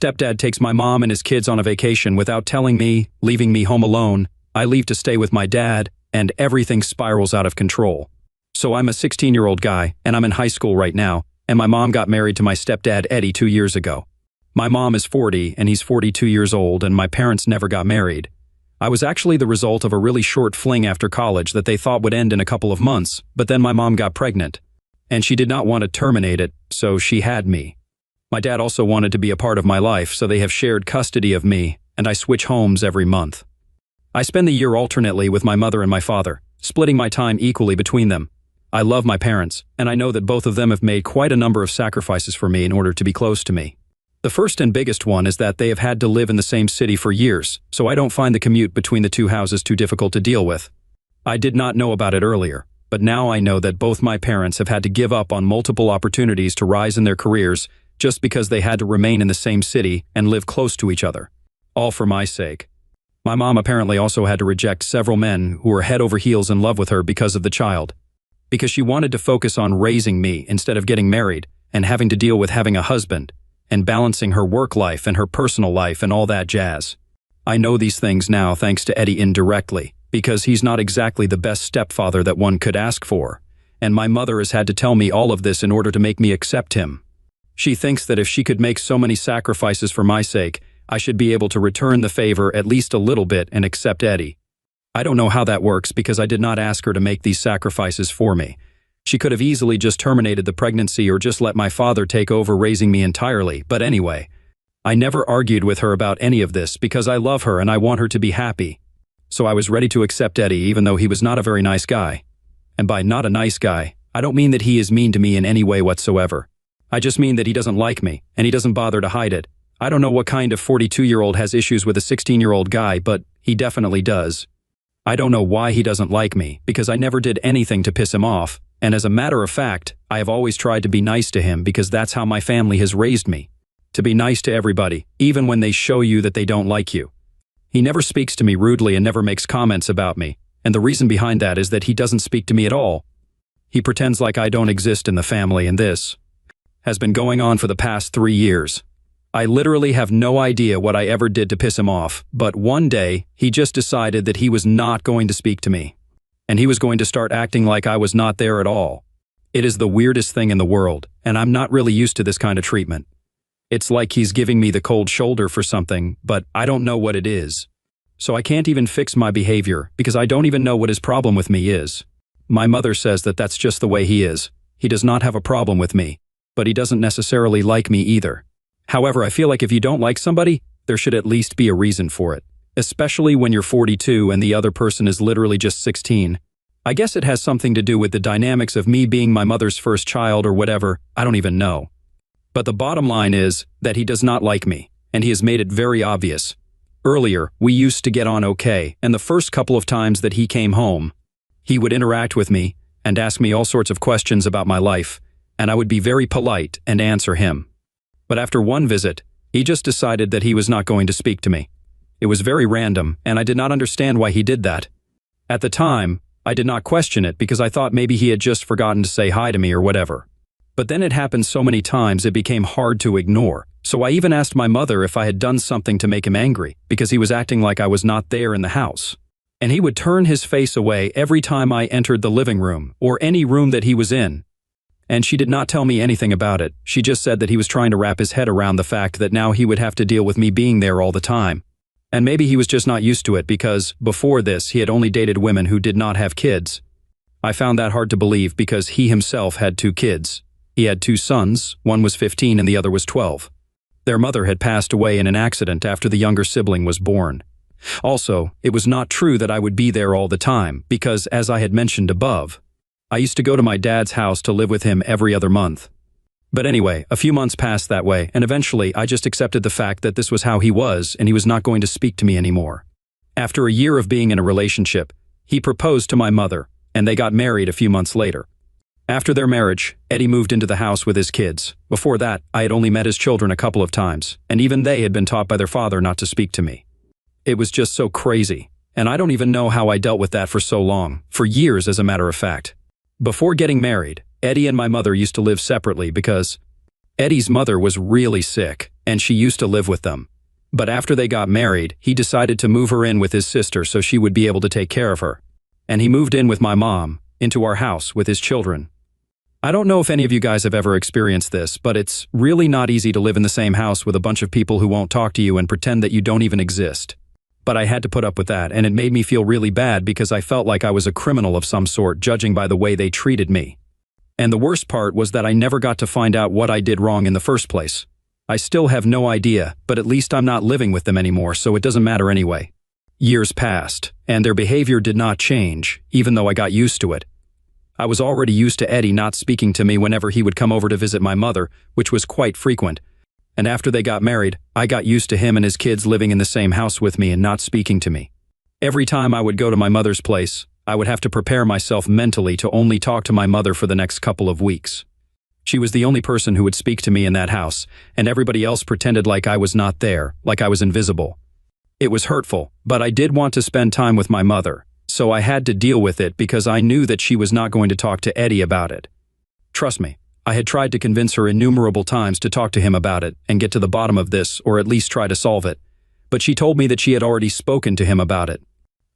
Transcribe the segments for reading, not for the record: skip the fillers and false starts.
Stepdad takes my mom and his kids on a vacation without telling me, leaving me home alone. I leave to stay with my dad, and everything spirals out of control. So I'm a 16-year-old guy, and I'm in high school right now, and my mom got married to my stepdad Eddie 2 years ago. My mom is 40, and he's 42 years old, and my parents never got married. I was actually the result of a really short fling after college that they thought would end in a couple of months, but then my mom got pregnant. And she did not want to terminate it, so she had me. My dad also wanted to be a part of my life, so they have shared custody of me, and I switch homes every month. I spend the year alternately with my mother and my father, splitting my time equally between them. I love my parents, and I know that both of them have made quite a number of sacrifices for me in order to be close to me. The first and biggest one is that they have had to live in the same city for years, so I don't find the commute between the two houses too difficult to deal with. I did not know about it earlier, but now I know that both my parents have had to give up on multiple opportunities to rise in their careers just because they had to remain in the same city and live close to each other. All for my sake. My mom apparently also had to reject several men who were head over heels in love with her because of the child. Because she wanted to focus on raising me instead of getting married and having to deal with having a husband and balancing her work life and her personal life and all that jazz. I know these things now thanks to Eddie indirectly, because he's not exactly the best stepfather that one could ask for, and my mother has had to tell me all of this in order to make me accept him. She thinks that if she could make so many sacrifices for my sake, I should be able to return the favor at least a little bit and accept Eddie. I don't know how that works because I did not ask her to make these sacrifices for me. She could have easily just terminated the pregnancy or just let my father take over raising me entirely, but anyway. I never argued with her about any of this because I love her and I want her to be happy. So I was ready to accept Eddie even though he was not a very nice guy. And by not a nice guy, I don't mean that he is mean to me in any way whatsoever. I just mean that he doesn't like me, and he doesn't bother to hide it. I don't know what kind of 42-year-old has issues with a 16-year-old guy, but he definitely does. I don't know why he doesn't like me, because I never did anything to piss him off, and as a matter of fact, I have always tried to be nice to him because that's how my family has raised me. To be nice to everybody, even when they show you that they don't like you. He never speaks to me rudely and never makes comments about me, and the reason behind that is that he doesn't speak to me at all. He pretends like I don't exist in the family, and this has been going on for the past 3 years. I literally have no idea what I ever did to piss him off, but one day, he just decided that he was not going to speak to me. And he was going to start acting like I was not there at all. It is the weirdest thing in the world, and I'm not really used to this kind of treatment. It's like he's giving me the cold shoulder for something, but I don't know what it is. So I can't even fix my behavior, because I don't even know what his problem with me is. My mother says that that's just the way he is. He does not have a problem with me, but he doesn't necessarily like me either. However, I feel like if you don't like somebody, there should at least be a reason for it. Especially when you're 42 and the other person is literally just 16. I guess it has something to do with the dynamics of me being my mother's first child or whatever, I don't even know. But the bottom line is that he does not like me, and he has made it very obvious. Earlier, we used to get on okay, and the first couple of times that he came home, he would interact with me and ask me all sorts of questions about my life, and I would be very polite and answer him. But after one visit, he just decided that he was not going to speak to me. It was very random, and I did not understand why he did that. At the time, I did not question it because I thought maybe he had just forgotten to say hi to me or whatever. But then it happened so many times it became hard to ignore, so I even asked my mother if I had done something to make him angry because he was acting like I was not there in the house. And he would turn his face away every time I entered the living room or any room that he was in. And she did not tell me anything about it. She just said that he was trying to wrap his head around the fact that now he would have to deal with me being there all the time. And maybe he was just not used to it because, before this, he had only dated women who did not have kids. I found that hard to believe because he himself had 2 kids. He had 2 sons, one was 15 and the other was 12. Their mother had passed away in an accident after the younger sibling was born. Also, it was not true that I would be there all the time because, as I had mentioned above, I used to go to my dad's house to live with him every other month. But anyway, a few months passed that way, and eventually I just accepted the fact that this was how he was and he was not going to speak to me anymore. After a year of being in a relationship, he proposed to my mother, and they got married a few months later. After their marriage, Eddie moved into the house with his kids. Before that, I had only met his children a couple of times, and even they had been taught by their father not to speak to me. It was just so crazy, and I don't even know how I dealt with that for so long, for years as a matter of fact. Before getting married, Eddie and my mother used to live separately because Eddie's mother was really sick, and she used to live with them. But after they got married, he decided to move her in with his sister so she would be able to take care of her. And he moved in with my mom, into our house with his children. I don't know if any of you guys have ever experienced this, but it's really not easy to live in the same house with a bunch of people who won't talk to you and pretend that you don't even exist. But I had to put up with that, and it made me feel really bad because I felt like I was a criminal of some sort, judging by the way they treated me. And the worst part was that I never got to find out what I did wrong in the first place. I still have no idea, but at least I'm not living with them anymore, so it doesn't matter anyway. Years passed, and their behavior did not change, even though I got used to it. I was already used to Eddie not speaking to me whenever he would come over to visit my mother, which was quite frequent. And after they got married, I got used to him and his kids living in the same house with me and not speaking to me. Every time I would go to my mother's place, I would have to prepare myself mentally to only talk to my mother for the next couple of weeks. She was the only person who would speak to me in that house, and everybody else pretended like I was not there, like I was invisible. It was hurtful, but I did want to spend time with my mother, so I had to deal with it because I knew that she was not going to talk to Eddie about it. Trust me, I had tried to convince her innumerable times to talk to him about it and get to the bottom of this, or at least try to solve it, but she told me that she had already spoken to him about it.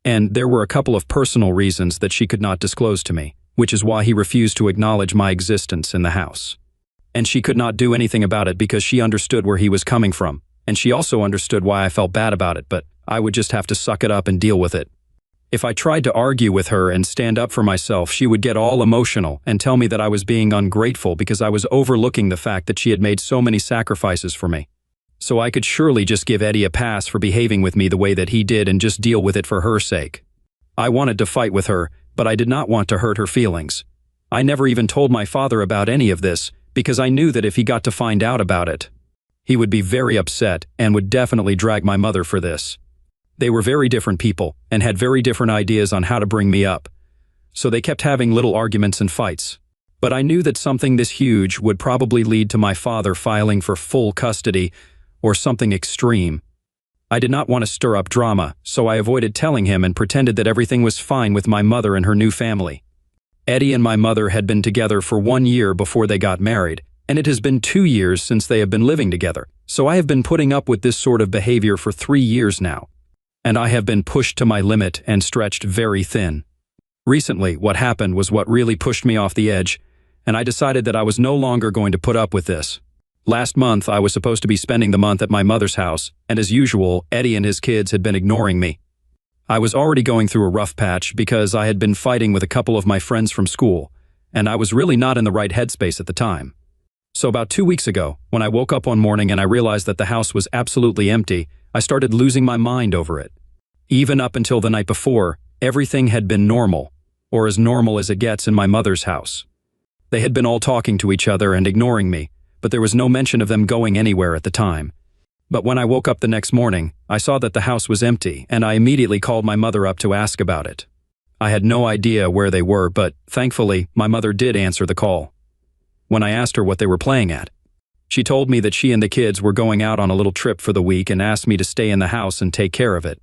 And there were a couple of personal reasons that she could not disclose to me, which is why he refused to acknowledge my existence in the house. And she could not do anything about it because she understood where he was coming from, and she also understood why I felt bad about it, but I would just have to suck it up and deal with it. If I tried to argue with her and stand up for myself, she would get all emotional and tell me that I was being ungrateful because I was overlooking the fact that she had made so many sacrifices for me. So I could surely just give Eddie a pass for behaving with me the way that he did and just deal with it for her sake. I wanted to fight with her, but I did not want to hurt her feelings. I never even told my father about any of this because I knew that if he got to find out about it, he would be very upset and would definitely drag my mother for this. They were very different people and had very different ideas on how to bring me up, so they kept having little arguments and fights. But I knew that something this huge would probably lead to my father filing for full custody or something extreme. I did not want to stir up drama, so I avoided telling him and pretended that everything was fine with my mother and her new family. Eddie and my mother had been together for 1 year before they got married, and it has been 2 years since they have been living together, so I have been putting up with this sort of behavior for 3 years now. And I have been pushed to my limit and stretched very thin. Recently, what happened was what really pushed me off the edge, and I decided that I was no longer going to put up with this. Last month, I was supposed to be spending the month at my mother's house, and as usual, Eddie and his kids had been ignoring me. I was already going through a rough patch because I had been fighting with a couple of my friends from school, and I was really not in the right headspace at the time. So about 2 weeks ago, when I woke up one morning and I realized that the house was absolutely empty, I started losing my mind over it. Even up until the night before, everything had been normal, or as normal as it gets in my mother's house. They had been all talking to each other and ignoring me, but there was no mention of them going anywhere at the time. But when I woke up the next morning, I saw that the house was empty, and I immediately called my mother up to ask about it. I had no idea where they were, but thankfully, my mother did answer the call. When I asked her what they were playing at, she told me that she and the kids were going out on a little trip for the week and asked me to stay in the house and take care of it.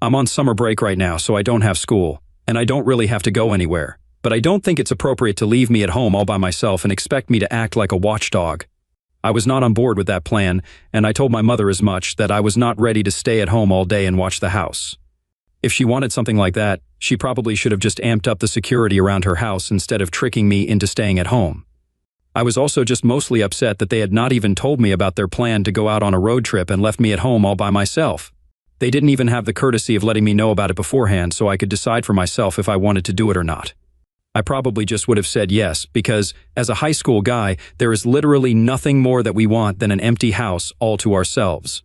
I'm on summer break right now, so I don't have school, and I don't really have to go anywhere, but I don't think it's appropriate to leave me at home all by myself and expect me to act like a watchdog. I was not on board with that plan, and I told my mother as much, that I was not ready to stay at home all day and watch the house. If she wanted something like that, she probably should have just amped up the security around her house instead of tricking me into staying at home. I was also just mostly upset that they had not even told me about their plan to go out on a road trip and left me at home all by myself. They didn't even have the courtesy of letting me know about it beforehand so I could decide for myself if I wanted to do it or not. I probably just would have said yes, because as a high school guy, there is literally nothing more that we want than an empty house all to ourselves.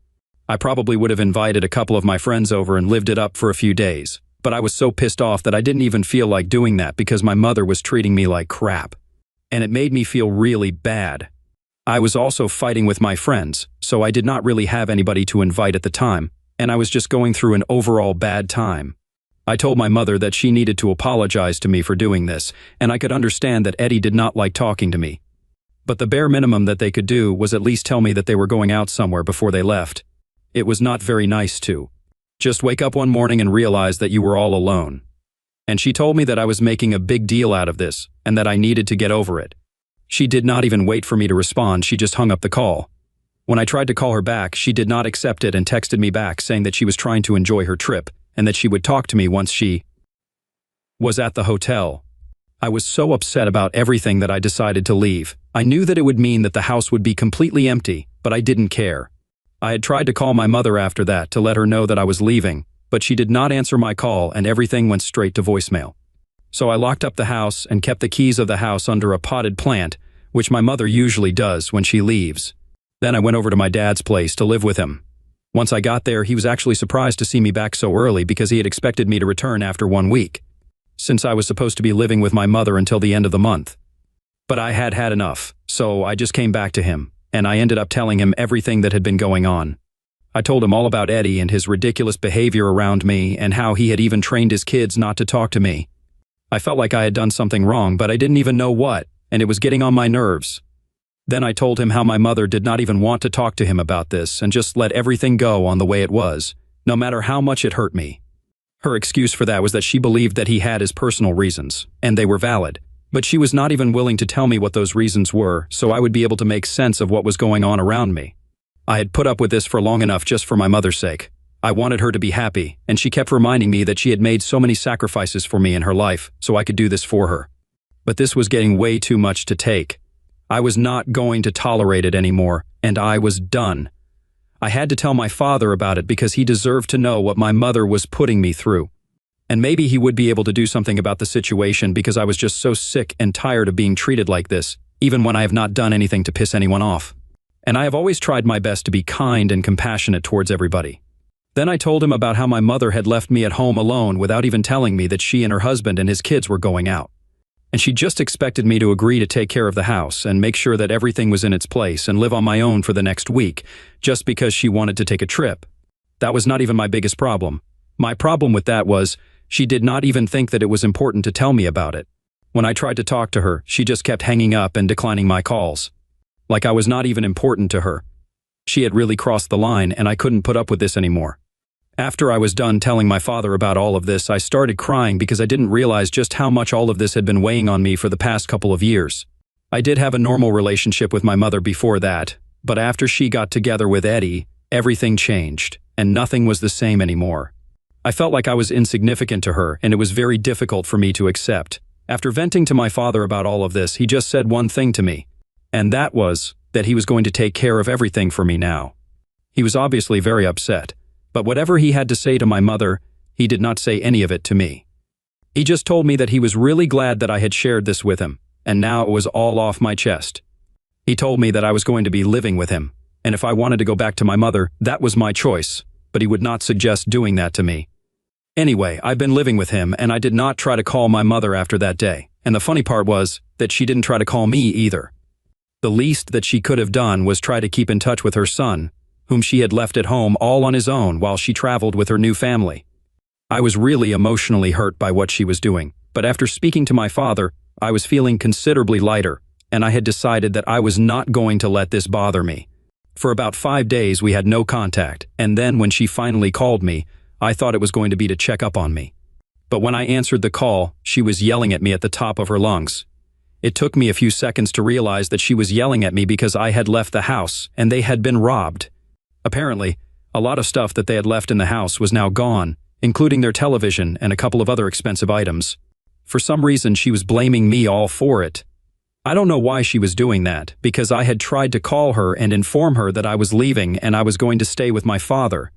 I probably would have invited a couple of my friends over and lived it up for a few days, but I was so pissed off that I didn't even feel like doing that because my mother was treating me like crap. And it made me feel really bad. I was also fighting with my friends, so I did not really have anybody to invite at the time, and I was just going through an overall bad time. I told my mother that she needed to apologize to me for doing this, and I could understand that Eddie did not like talking to me. But the bare minimum that they could do was at least tell me that they were going out somewhere before they left. It was not very nice to just wake up one morning and realize that you were all alone. And she told me that I was making a big deal out of this, and that I needed to get over it. She did not even wait for me to respond, she just hung up the call. When I tried to call her back, she did not accept it and texted me back saying that she was trying to enjoy her trip and that she would talk to me once she was at the hotel. I was so upset about everything that I decided to leave. I knew that it would mean that the house would be completely empty, but I didn't care. I had tried to call my mother after that to let her know that I was leaving, but she did not answer my call and everything went straight to voicemail. So I locked up the house and kept the keys of the house under a potted plant, which my mother usually does when she leaves. Then I went over to my dad's place to live with him. Once I got there, he was actually surprised to see me back so early because he had expected me to return after 1 week, since I was supposed to be living with my mother until the end of the month. But I had had enough, so I just came back to him, and I ended up telling him everything that had been going on. I told him all about Eddie and his ridiculous behavior around me and how he had even trained his kids not to talk to me. I felt like I had done something wrong, but I didn't even know what, and it was getting on my nerves. Then I told him how my mother did not even want to talk to him about this and just let everything go on the way it was, no matter how much it hurt me. Her excuse for that was that she believed that he had his personal reasons, and they were valid, but she was not even willing to tell me what those reasons were so I would be able to make sense of what was going on around me. I had put up with this for long enough just for my mother's sake. I wanted her to be happy, and she kept reminding me that she had made so many sacrifices for me in her life so I could do this for her. But this was getting way too much to take. I was not going to tolerate it anymore, and I was done. I had to tell my father about it because he deserved to know what my mother was putting me through. And maybe he would be able to do something about the situation because I was just so sick and tired of being treated like this, even when I have not done anything to piss anyone off. And I have always tried my best to be kind and compassionate towards everybody. Then I told him about how my mother had left me at home alone without even telling me that she and her husband and his kids were going out. And she just expected me to agree to take care of the house and make sure that everything was in its place and live on my own for the next week, just because she wanted to take a trip. That was not even my biggest problem. My problem with that was, she did not even think that it was important to tell me about it. When I tried to talk to her, she just kept hanging up and declining my calls. Like I was not even important to her. She had really crossed the line and I couldn't put up with this anymore. After I was done telling my father about all of this, I started crying because I didn't realize just how much all of this had been weighing on me for the past couple of years. I did have a normal relationship with my mother before that, but after she got together with Eddie, everything changed, and nothing was the same anymore. I felt like I was insignificant to her, and it was very difficult for me to accept. After venting to my father about all of this, he just said one thing to me, and that was that he was going to take care of everything for me now. He was obviously very upset. But whatever he had to say to my mother, he did not say any of it to me. He just told me that he was really glad that I had shared this with him, and now it was all off my chest. He told me that I was going to be living with him, and if I wanted to go back to my mother, that was my choice, but he would not suggest doing that to me. Anyway, I've been living with him, and I did not try to call my mother after that day, and the funny part was that she didn't try to call me either. The least that she could have done was try to keep in touch with her son, whom she had left at home all on his own while she traveled with her new family. I was really emotionally hurt by what she was doing, but after speaking to my father, I was feeling considerably lighter, and I had decided that I was not going to let this bother me. For about 5 days we had no contact, and then when she finally called me, I thought it was going to be to check up on me. But when I answered the call, she was yelling at me at the top of her lungs. It took me a few seconds to realize that she was yelling at me because I had left the house and they had been robbed. Apparently, a lot of stuff that they had left in the house was now gone, including their television and a couple of other expensive items. For some reason, she was blaming me all for it. I don't know why she was doing that, because I had tried to call her and inform her that I was leaving and I was going to stay with my father.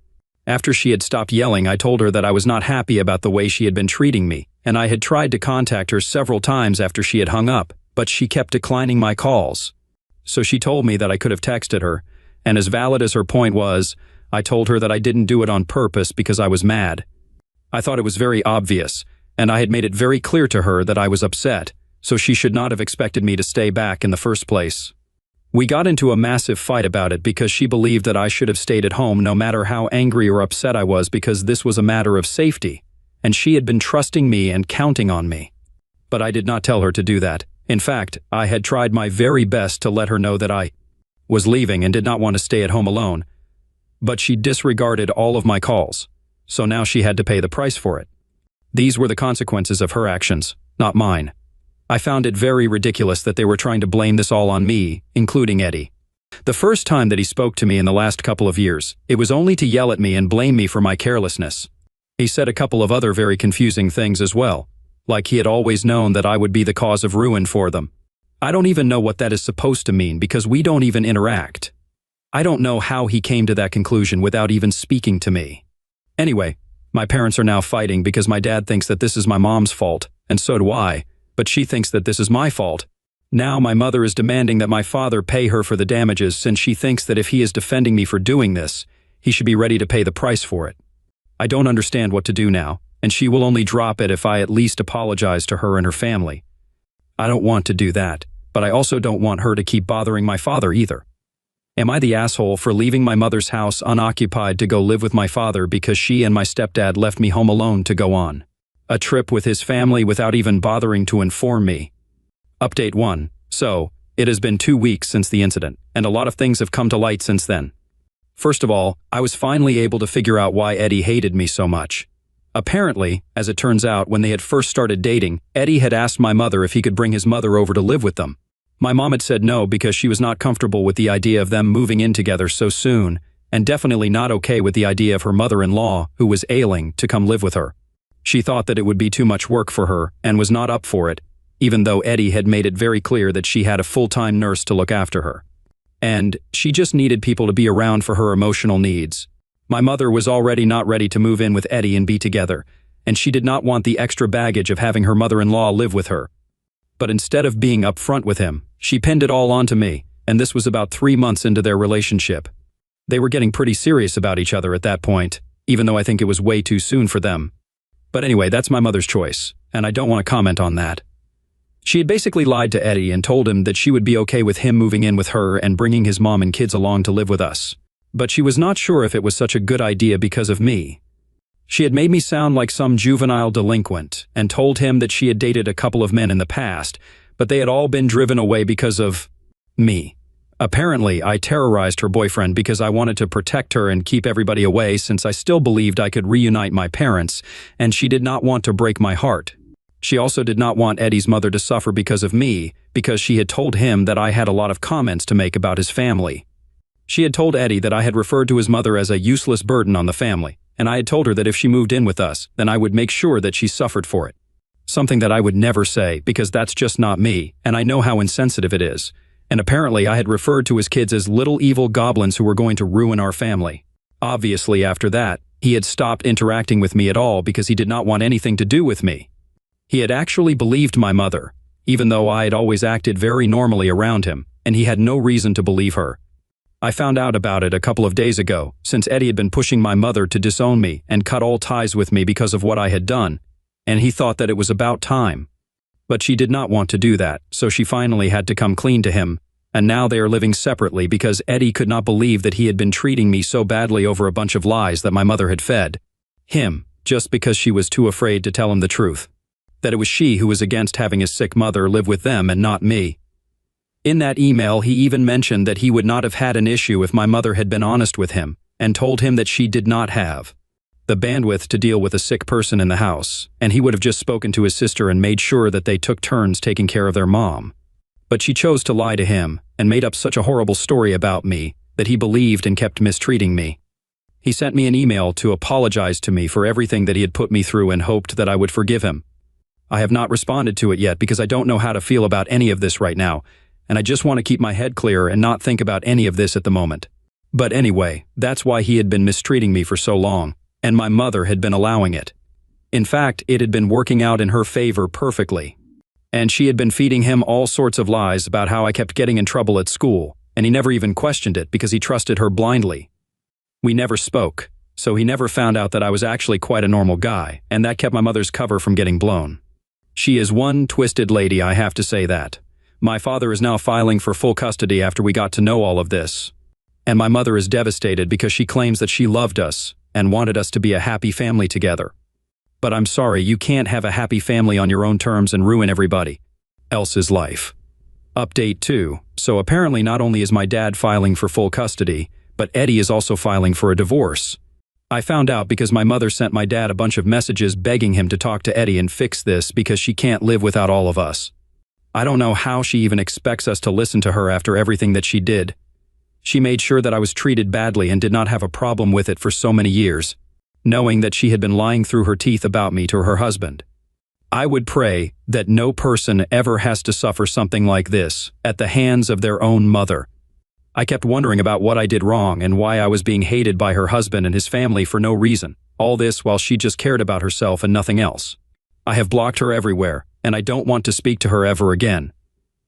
After she had stopped yelling, I told her that I was not happy about the way she had been treating me, and I had tried to contact her several times after she had hung up, but she kept declining my calls. So she told me that I could have texted her, and as valid as her point was, I told her that I didn't do it on purpose because I was mad. I thought it was very obvious, and I had made it very clear to her that I was upset, so she should not have expected me to stay back in the first place. We got into a massive fight about it because she believed that I should have stayed at home no matter how angry or upset I was because this was a matter of safety, and she had been trusting me and counting on me. But I did not tell her to do that. In fact, I had tried my very best to let her know that I was leaving and did not want to stay at home alone, but she disregarded all of my calls, so now she had to pay the price for it. These were the consequences of her actions, not mine. I found it very ridiculous that they were trying to blame this all on me, including Eddie. The first time that he spoke to me in the last couple of years, it was only to yell at me and blame me for my carelessness. He said a couple of other very confusing things as well, like he had always known that I would be the cause of ruin for them. I don't even know what that is supposed to mean because we don't even interact. I don't know how he came to that conclusion without even speaking to me. Anyway, my parents are now fighting because my dad thinks that this is my mom's fault, and so do I, but she thinks that this is my fault. Now my mother is demanding that my father pay her for the damages since she thinks that if he is defending me for doing this, he should be ready to pay the price for it. I don't understand what to do now, and she will only drop it if I at least apologize to her and her family. I don't want to do that, but I also don't want her to keep bothering my father either. Am I the asshole for leaving my mother's house unoccupied to go live with my father because she and my stepdad left me home alone to go on a trip with his family without even bothering to inform me? Update 1. So, it has been 2 weeks since the incident, and a lot of things have come to light since then. First of all, I was finally able to figure out why Eddie hated me so much. Apparently, as it turns out, when they had first started dating, Eddie had asked my mother if he could bring his mother over to live with them. My mom had said no because she was not comfortable with the idea of them moving in together so soon, and definitely not okay with the idea of her mother-in-law, who was ailing, to come live with her. She thought that it would be too much work for her and was not up for it, even though Eddie had made it very clear that she had a full-time nurse to look after her. And she just needed people to be around for her emotional needs. My mother was already not ready to move in with Eddie and be together, and she did not want the extra baggage of having her mother-in-law live with her. But instead of being upfront with him, she pinned it all onto me, and this was about 3 months into their relationship. They were getting pretty serious about each other at that point, even though I think it was way too soon for them. But anyway, that's my mother's choice, and I don't want to comment on that. She had basically lied to Eddie and told him that she would be okay with him moving in with her and bringing his mom and kids along to live with us. But she was not sure if it was such a good idea because of me. She had made me sound like some juvenile delinquent and told him that she had dated a couple of men in the past, but they had all been driven away because of me. Apparently, I terrorized her boyfriend because I wanted to protect her and keep everybody away since I still believed I could reunite my parents, and she did not want to break my heart. She also did not want Eddie's mother to suffer because of me, because she had told him that I had a lot of comments to make about his family. She had told Eddie that I had referred to his mother as a useless burden on the family, and I had told her that if she moved in with us, then I would make sure that she suffered for it. Something that I would never say, because that's just not me, and I know how insensitive it is. And apparently I had referred to his kids as little evil goblins who were going to ruin our family. Obviously, after that, he had stopped interacting with me at all because he did not want anything to do with me. He had actually believed my mother, even though I had always acted very normally around him, and he had no reason to believe her. I found out about it a couple of days ago, since Eddie had been pushing my mother to disown me and cut all ties with me because of what I had done, and he thought that it was about time. But she did not want to do that, so she finally had to come clean to him, and now they are living separately because Eddie could not believe that he had been treating me so badly over a bunch of lies that my mother had fed him, just because she was too afraid to tell him the truth. That it was she who was against having his sick mother live with them and not me. In that email, he even mentioned that he would not have had an issue if my mother had been honest with him and told him that she did not have the bandwidth to deal with a sick person in the house, and he would have just spoken to his sister and made sure that they took turns taking care of their mom. But she chose to lie to him and made up such a horrible story about me that he believed and kept mistreating me. He sent me an email to apologize to me for everything that he had put me through and hoped that I would forgive him. I have not responded to it yet because I don't know how to feel about any of this right now, and I just want to keep my head clear and not think about any of this at the moment. But anyway, that's why he had been mistreating me for so long, and my mother had been allowing it. In fact, it had been working out in her favor perfectly. And she had been feeding him all sorts of lies about how I kept getting in trouble at school, and he never even questioned it because he trusted her blindly. We never spoke, so he never found out that I was actually quite a normal guy, and that kept my mother's cover from getting blown. She is one twisted lady, I have to say that. My father is now filing for full custody after we got to know all of this. And my mother is devastated because she claims that she loved us and wanted us to be a happy family together. But I'm sorry, you can't have a happy family on your own terms and ruin everybody else's life. Update 2. So apparently not only is my dad filing for full custody, but Eddie is also filing for a divorce. I found out because my mother sent my dad a bunch of messages begging him to talk to Eddie and fix this because she can't live without all of us. I don't know how she even expects us to listen to her after everything that she did. She made sure that I was treated badly and did not have a problem with it for so many years, knowing that she had been lying through her teeth about me to her husband. I would pray that no person ever has to suffer something like this at the hands of their own mother. I kept wondering about what I did wrong and why I was being hated by her husband and his family for no reason, all this while she just cared about herself and nothing else. I have blocked her everywhere, and I don't want to speak to her ever again.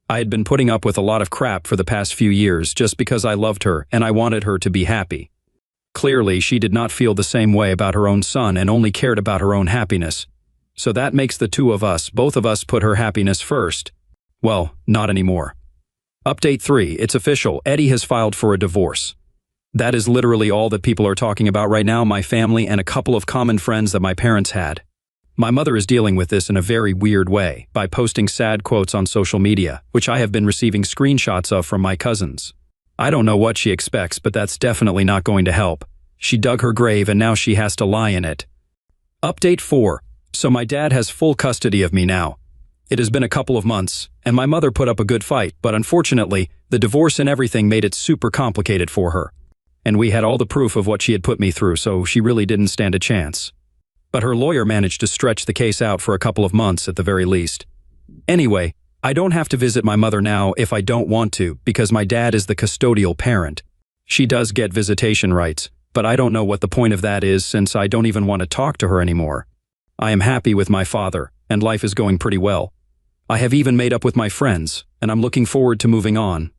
I had been putting up with a lot of crap for the past few years just because I loved her and I wanted her to be happy. Clearly, she did not feel the same way about her own son and only cared about her own happiness. So that makes the two of us, both of us, put her happiness first. Well, not anymore. Update 3, it's official, Eddie has filed for a divorce. That is literally all that people are talking about right now, my family and a couple of common friends that my parents had. My mother is dealing with this in a very weird way, by posting sad quotes on social media, which I have been receiving screenshots of from my cousins. I don't know what she expects, but that's definitely not going to help. She dug her grave and now she has to lie in it. Update 4. So my dad has full custody of me now. It has been a couple of months, and my mother put up a good fight, but unfortunately, the divorce and everything made it super complicated for her. And we had all the proof of what she had put me through, so she really didn't stand a chance. But her lawyer managed to stretch the case out for a couple of months at the very least. Anyway, I don't have to visit my mother now if I don't want to, because my dad is the custodial parent. She does get visitation rights, but I don't know what the point of that is since I don't even want to talk to her anymore. I am happy with my father, and life is going pretty well. I have even made up with my friends, and I'm looking forward to moving on.